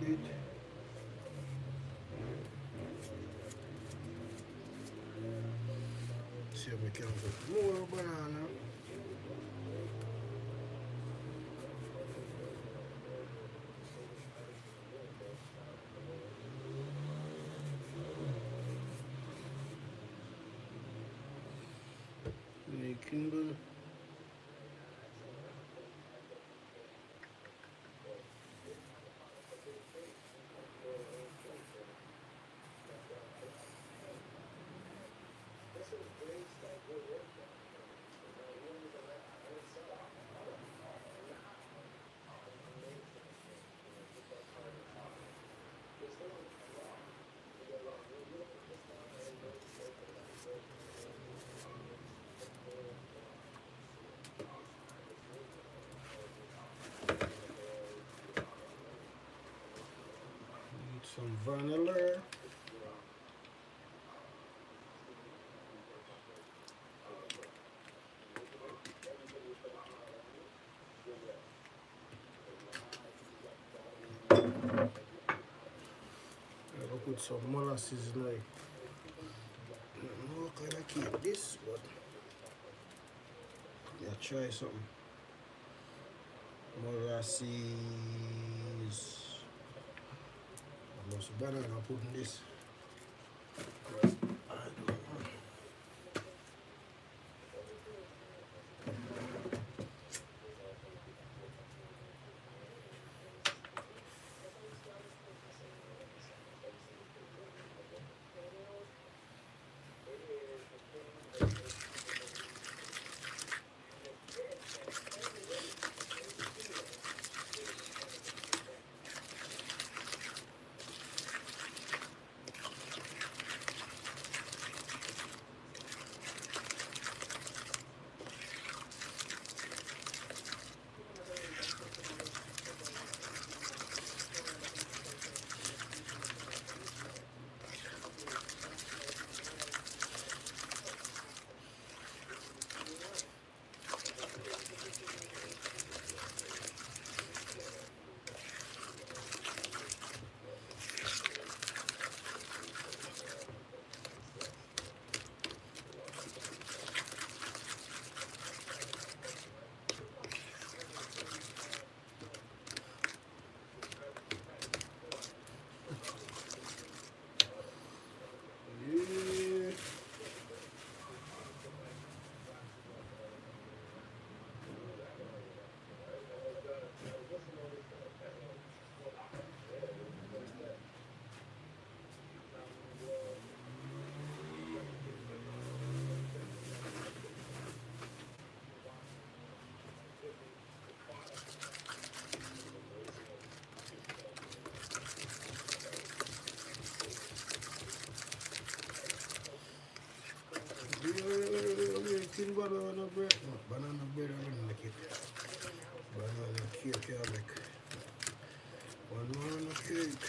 it. See if we can put more banana. Kindle. Need some vanilla. I'll put some molasses like. I don't know what kind of cake this, but yeah, try something. Molasses. Almost banana putting this. Yeah. Thin banana bread. No, banana bread I don't make it. Banana cake I make. Banana cake.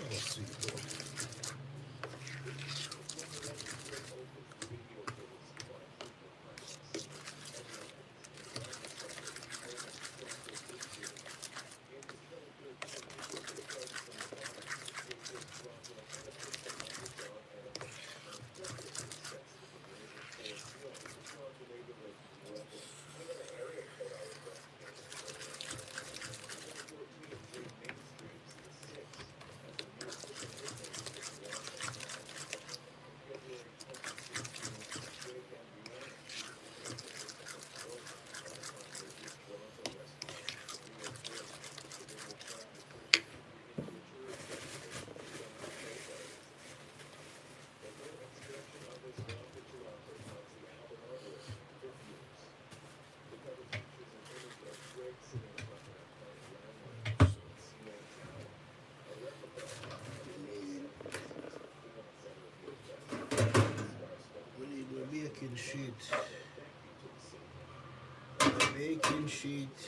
Oh, sweet boy. We need a baking sheet. Baking sheet.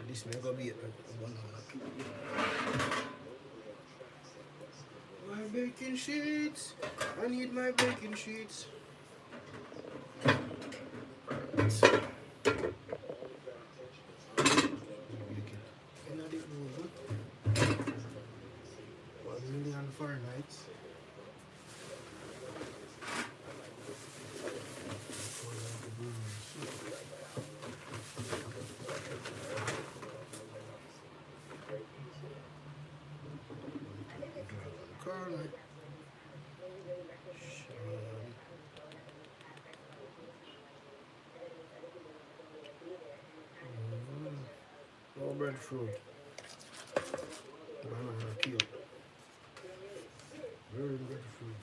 This may go be a banana cake. Why baking sheets. I need my baking sheets. And I didn't know 1,000,000 Fahrenheit. Corner. No breadfruit. Banana cute. Very breadfruit.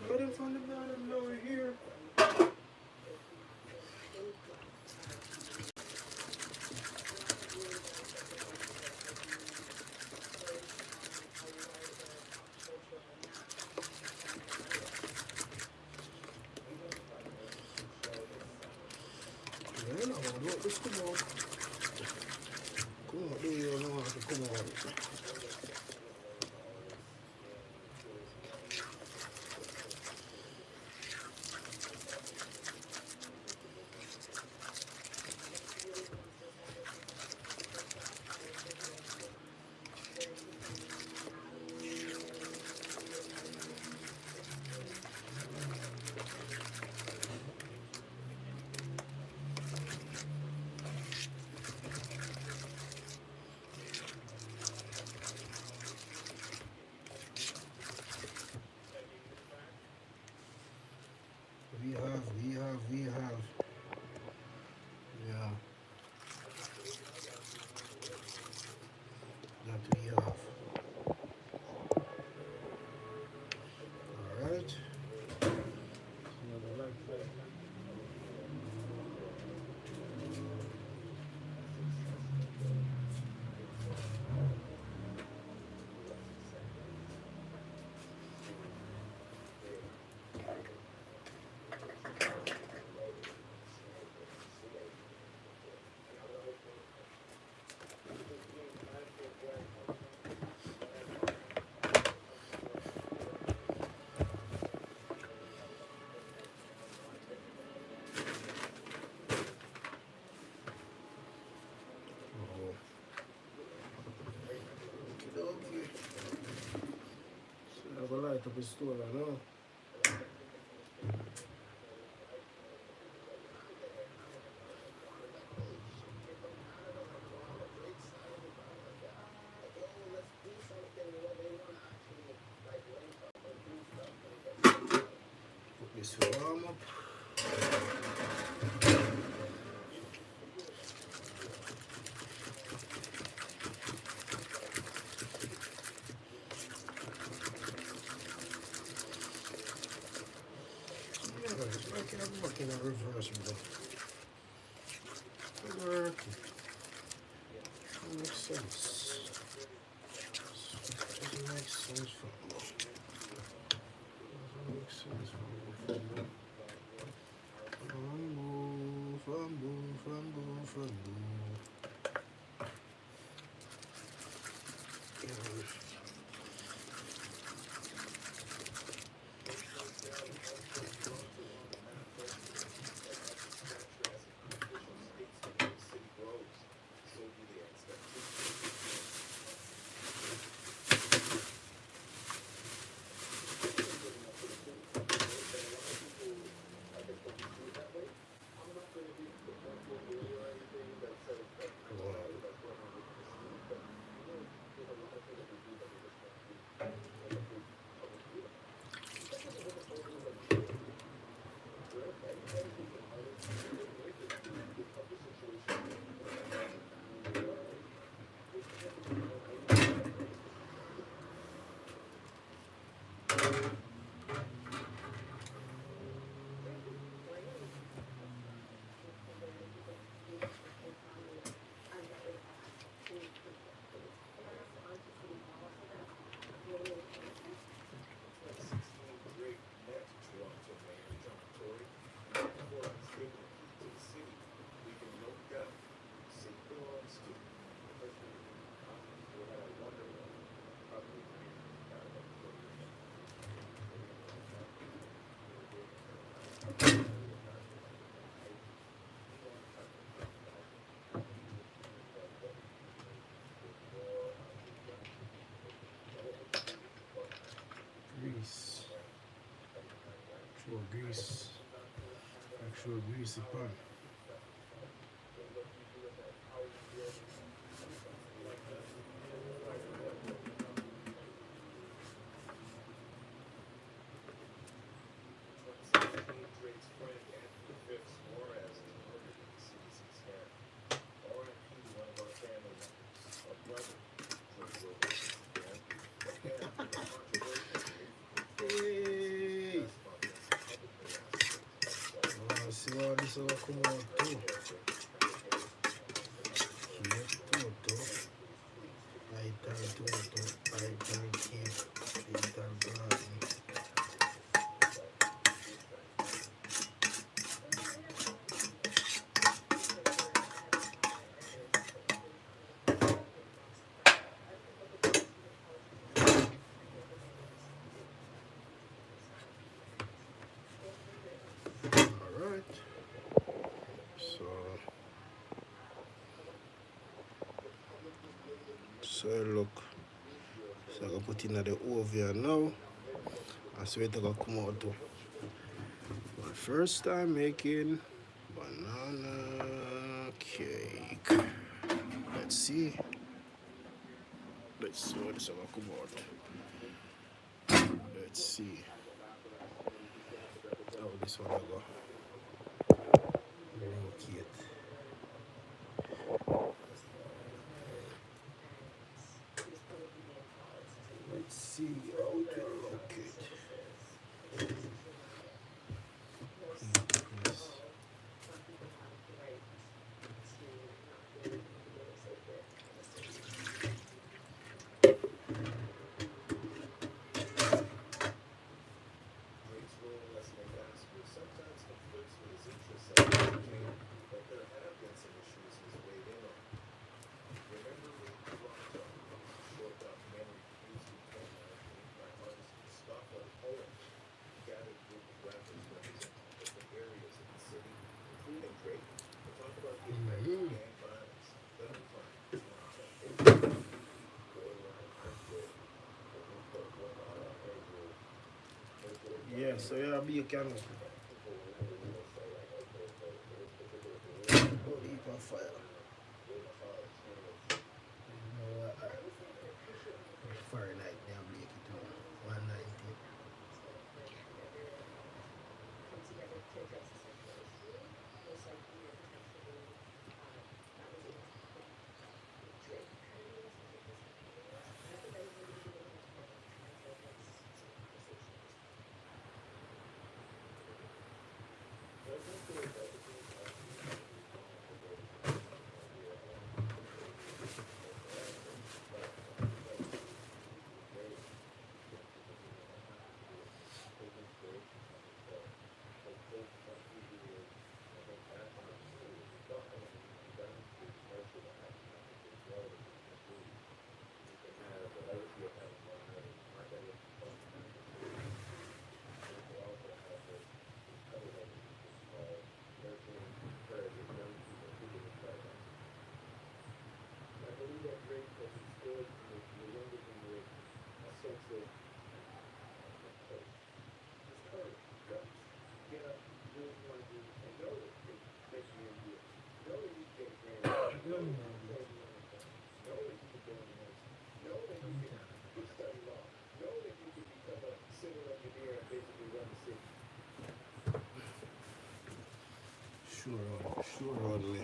Starting from the bottom, now we're here. Yeah, no, what this come on. Come on, do you know how to come on? We have. Yeah. That we have. Alright. Okay. So I have a light up the store now. Put this warm up. Yeah, guys, like I'm working in reverse, bro. Working. Makes sense. Doesn't make sense for me. Doesn't make sense for me. Fumble. or grease, actual greasy pan. Hey! See how this will come out too. Here, toto. Ital toto. Ital camp. Ital garden. Alright. So look. So I can put in the oven now. And see what I can come out to. My first time making banana cake. Let's see. Let's see what this will come out. Let's see how this one will go. Relocate. Let's see how to locate. Yes. Yeah, so yeah, be a can. Don't heap on fire. Fahrenheit, they are make it to 190. Sure on me.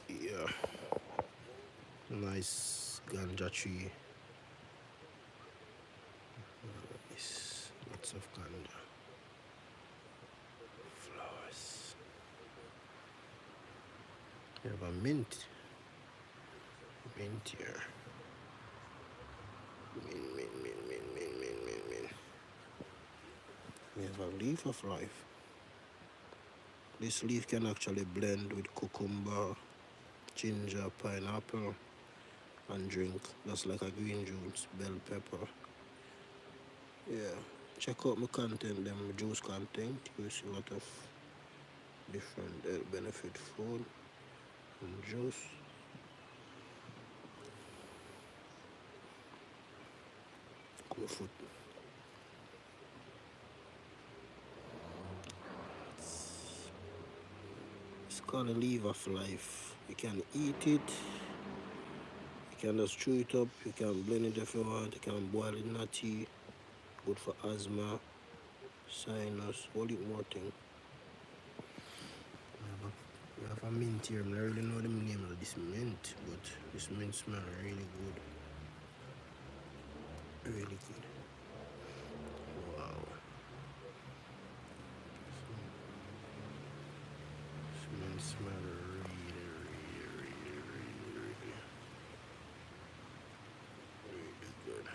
Yeah. Nice ganja tree. Nice. Lots of ganja. Flowers. You have a mint. Mint here. Mint. We have a leaf of life. This leaf can actually blend with cucumber, ginger, pineapple, and drink. That's like a green juice, bell pepper. Yeah. Check out my content, them juice content. You see a lot of different benefit food and juice. My foot. It's called a leaf of life. You can eat it. You can just chew it up. You can blend it if you want. You can boil it in a tea. Good for asthma, sinus, all it more thing. We have a mint here. I don't really know the name of this mint, but this mint smells really good. Really good. Wow. This mint smells really good.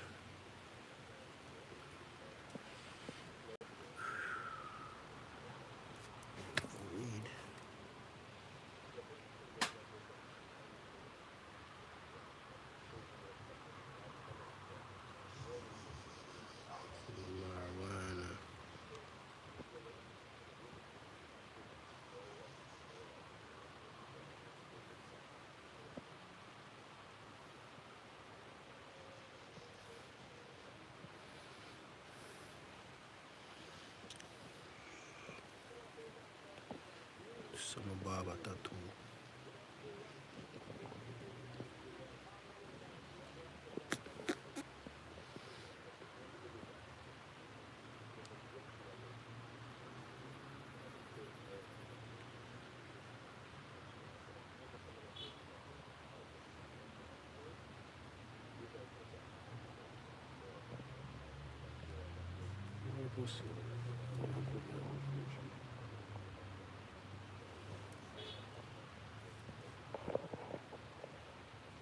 Weed. Marijuana. Some barber tattoo.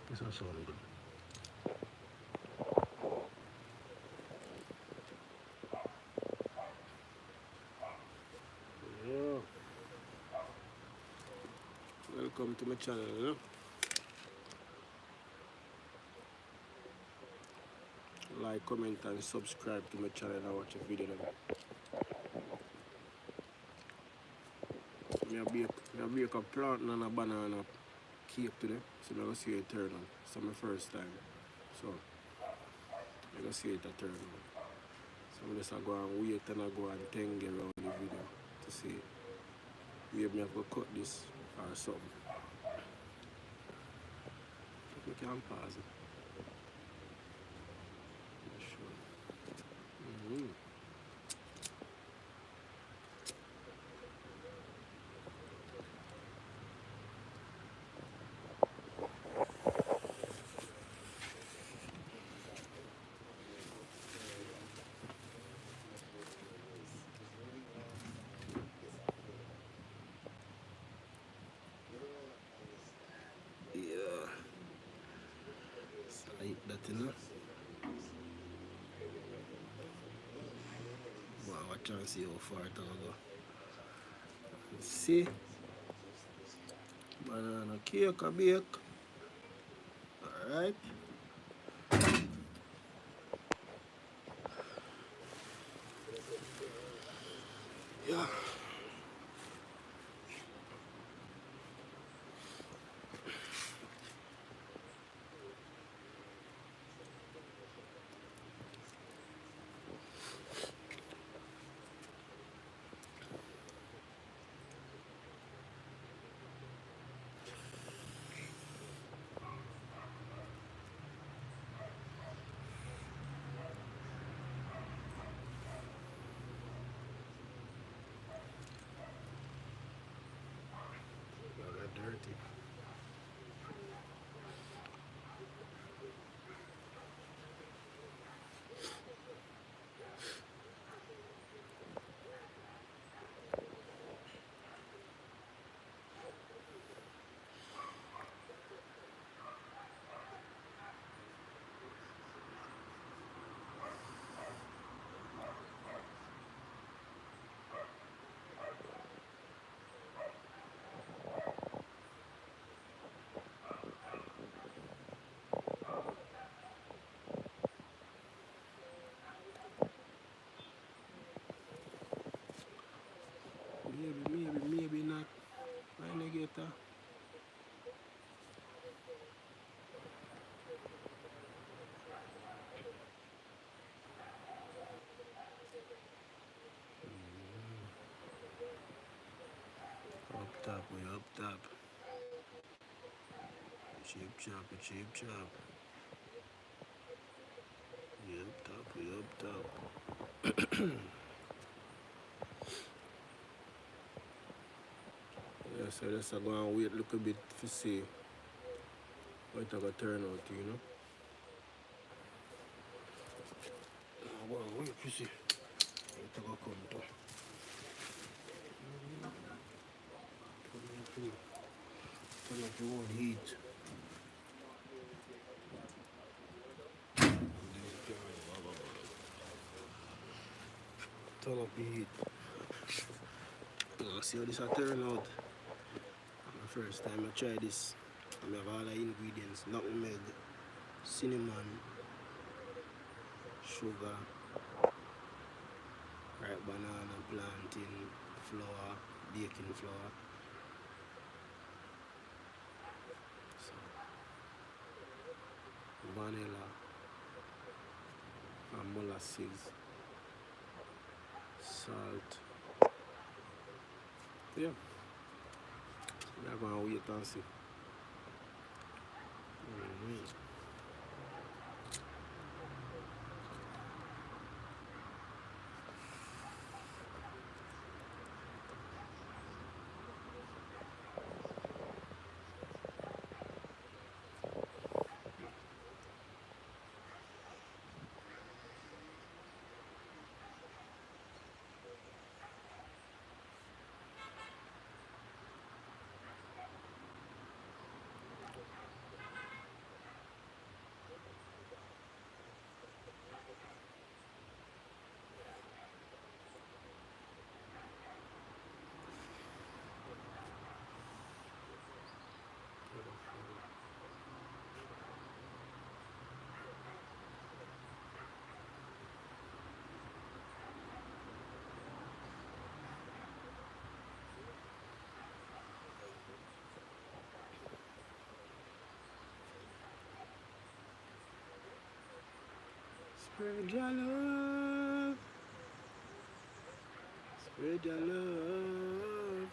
This one sound good. Yeah. Welcome to my channel, you know? Like, comment and subscribe to my channel and watch a video. I bake a plant and a banana cake today, so I'm going to see it turn on. It's my first time, so I'm going to see it turn on. So I'm just go and wait and I go and tangle around the video to see it. Maybe I have to cut this or something. We can pause it. Sure. Yeah. It's like that, you know? Wow, watch and see how far it will go. See? Banana cake a bake. Alright. Yeah. top, we up top. Cheap chop, we cheap chop. We up top, we up top. Yeah, so let's go and wait a little bit to see how it's going to turn out, you know. Go and wait to see how it's going to come to. Turn up your own heat. Turn up the heat. Let's see how this will turn out. My first time I try this. I have all the ingredients: nutmeg, cinnamon, sugar, ripe banana, plantain, flour, baking flour. So, vanilla and molasses, salt. Yeah, we're going to wait and see. Spread your love, spread your love,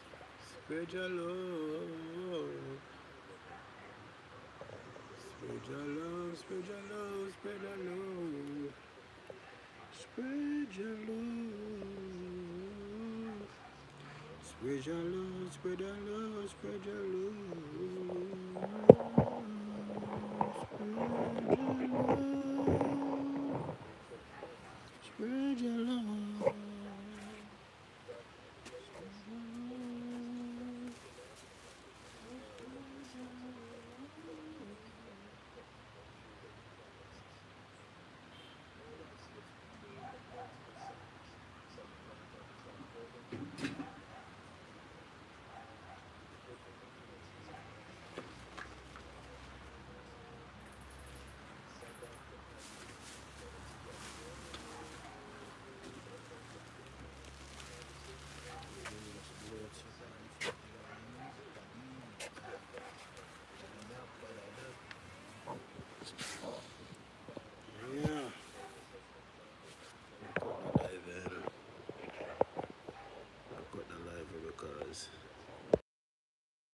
spread your love, spread your love, spread your love, spread your love, spread your love, spread your love, spread your love, spread your love, spread your love.